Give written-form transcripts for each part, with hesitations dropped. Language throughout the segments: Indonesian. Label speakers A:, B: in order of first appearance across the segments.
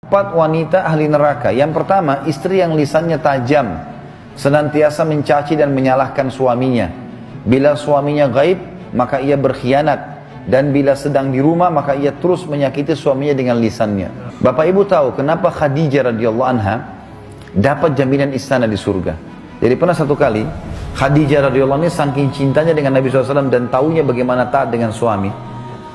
A: Empat wanita ahli neraka. Yang pertama, istri yang lisannya tajam, senantiasa mencaci dan menyalahkan suaminya. Bila suaminya gaib, maka ia berkhianat. Dan bila sedang di rumah, maka ia terus menyakiti suaminya dengan lisannya. Bapak Ibu tahu kenapa Khadijah radhiyallahu anha dapat jaminan istana di surga? Jadi pernah satu kali, Khadijah radhiyallahu anha saking cintanya dengan Nabi SAW dan taunya bagaimana taat dengan suami,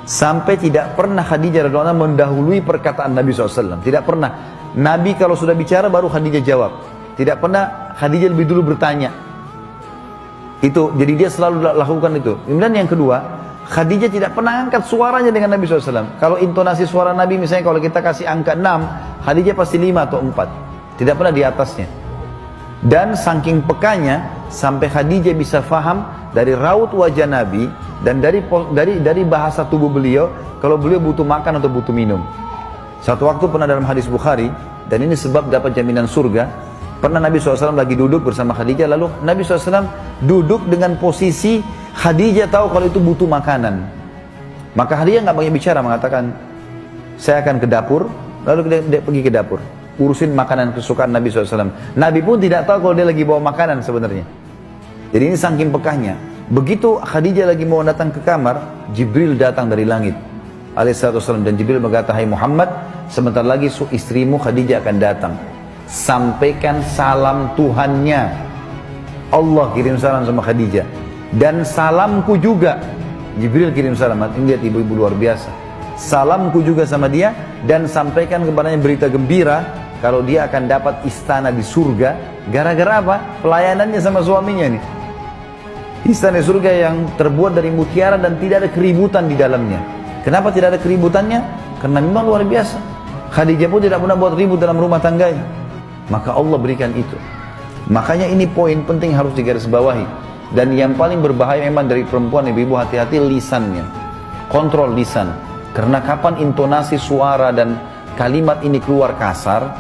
A: sampai tidak pernah Khadijah radhiyallahu anha mendahului perkataan Nabi SAW. Tidak pernah. Nabi kalau sudah bicara baru Khadijah jawab. Tidak pernah Khadijah lebih dulu bertanya. Itu, jadi dia selalu lakukan itu. Kemudian yang kedua, Khadijah tidak pernah angkat suaranya dengan Nabi SAW. Kalau intonasi suara Nabi misalnya kalau kita kasih angka 6, Khadijah pasti 5 atau 4. Tidak pernah di atasnya. Dan saking pekanya sampai Khadijah bisa faham dari raut wajah Nabi dan dari bahasa tubuh beliau kalau beliau butuh makan atau butuh minum. Satu waktu pernah dalam hadis Bukhari, dan ini sebab dapat jaminan surga, pernah Nabi SAW lagi duduk bersama Khadijah, lalu Nabi SAW duduk dengan posisi Khadijah tahu kalau itu butuh makanan. Maka Khadijah nggak banyak bicara, mengatakan, saya akan ke dapur, lalu dia pergi ke dapur, urusin makanan kesukaan Nabi SAW. Nabi pun tidak tahu kalau dia lagi bawa makanan sebenarnya. Jadi ini saking pekahnya. Begitu Khadijah lagi mau datang ke kamar, Jibril datang dari langit alaihissalam, dan Jibril berkata, hai Muhammad, sebentar lagi istrimu Khadijah akan datang. Sampaikan salam Tuhannya. Allah kirim salam sama Khadijah. Dan salamku juga. Jibril kirim salam. Ini lihat ibu-ibu luar biasa. Salamku juga sama dia, dan sampaikan kepadanya berita gembira kalau dia akan dapat istana di surga. Gara-gara apa? Pelayanannya sama suaminya nih. Istana di surga yang terbuat dari mutiara dan tidak ada keributan di dalamnya. Kenapa tidak ada keributannya? Karena memang luar biasa. Khadijah pun tidak pernah buat ribut dalam rumah tangganya. Maka Allah berikan itu. Makanya ini poin penting harus digarisbawahi. Dan yang paling berbahaya memang dari perempuan, ibu-ibu hati-hati lisannya. Kontrol lisan. Karena kapan intonasi suara dan kalimat ini keluar kasar,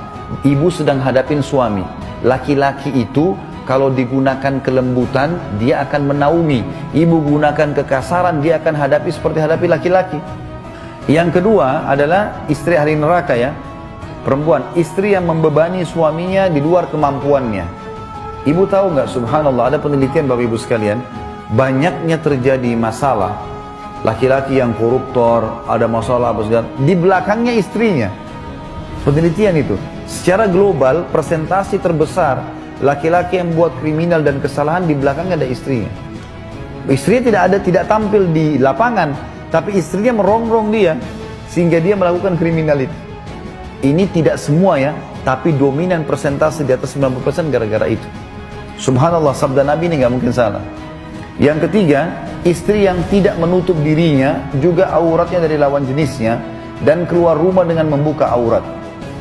A: ibu sedang hadapin suami. Laki-laki itu kalau digunakan kelembutan, dia akan menaungi. Ibu gunakan kekasaran, dia akan hadapi seperti hadapi laki-laki. Yang kedua adalah istri ahli neraka ya. Perempuan, istri yang membebani suaminya di luar kemampuannya. Ibu tahu nggak, subhanallah, ada penelitian Bapak Ibu sekalian, banyaknya terjadi masalah laki-laki yang koruptor, ada masalah apa segala, di belakangnya istrinya. Penelitian itu, secara global persentase terbesar laki-laki yang buat kriminal dan kesalahan di belakangnya ada istrinya. Istrinya tidak tampil di lapangan, tapi istrinya merongrong dia sehingga dia melakukan kriminal itu. Ini tidak semua ya, tapi dominan persentase di atas 90% gara-gara itu. Subhanallah, sabda Nabi ini nggak mungkin salah. Yang ketiga, istri yang tidak menutup dirinya, juga auratnya dari lawan jenisnya, dan keluar rumah dengan membuka aurat.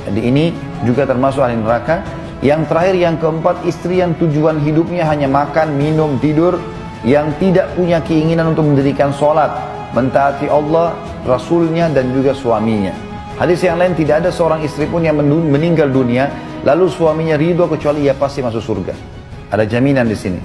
A: Jadi ini juga termasuk ahli neraka. Yang terakhir, yang keempat, istri yang tujuan hidupnya hanya makan, minum, tidur, yang tidak punya keinginan untuk mendirikan sholat, mentaati Allah, Rasulnya, dan juga suaminya. Hadis yang lain, tidak ada seorang istri pun yang meninggal dunia lalu suaminya ridho kecuali ia pasti masuk surga. Ada jaminan di sini.